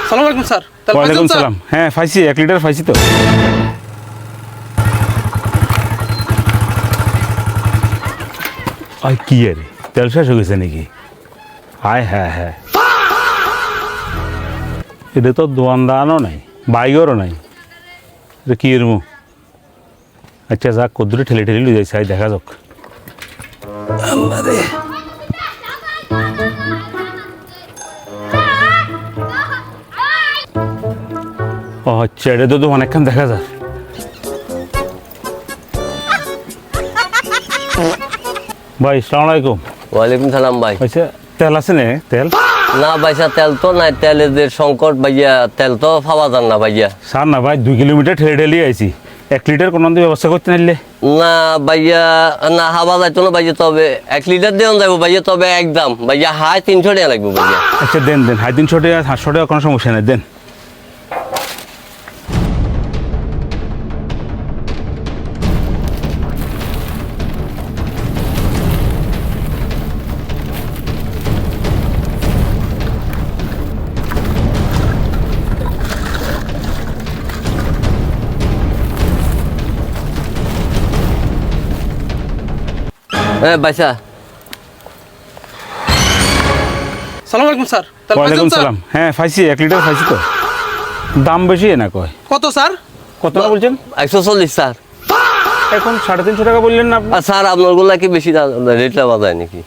সালাম আলাইকুম স্যার। ওয়ালাইকুম সালাম। হ্যাঁ পাইছি, 1 লিটার পাইছি তো। আই কি আরে তেল শেষ হয়ে গেছে নাকি? আয় হ্যাঁ হ্যাঁ, এটা তো দোয়ানদানও নাই, বাইগরও নাই, এটা কি এর মুখ? আচ্ছা যাক, কদ্দুরে ঠেলে ঠেলে লুই যাইছে, দেখা যাক। ও আচ্ছা, এটা তো অনেকক্ষণ দেখা যায়। ভাই সালাম আলাইকুম। ওয়ালাইকুম সালাম ভাই। আচ্ছা তেল আছে না? তেল না ভাইসা, তেল তো নাই, তেলের যে সংকট ভাইয়া, তেল তো পাওয়া যান না ভাইয়া। স্যার না ভাই, 2 কিলোমিটার ঠেলে ঠেলে আইছি, 1 লিটার কোনো ব্যবস্থা করতে নাইলে? না ভাইয়া, না হাওয়া যাইতো না ভাইয়া, তবে 1 লিটার দেওয়া যাবো ভাইয়া, তবে একদম ভাইয়া হাই 300 টাকা লাগবে ভাইয়া। আচ্ছা দেন দেন, 350 টাকা 700 টাকা কোনো সমস্যা নেই, দেন। হ্যাঁ ভাইসা। সালাম আলাইকুম স্যার। ওয়ালাইকুম সালাম। হ্যাঁ পাইছি, 1 লিটার পাইছি তো। দাম বেশি না কয়? কত স্যার? কত না বলছেন? 140 স্যার। এখন 350 টাকা বললেন না আপনি? আর স্যার আপনার গুলা কি বেশি রেট দেওয়া যায় নাকি?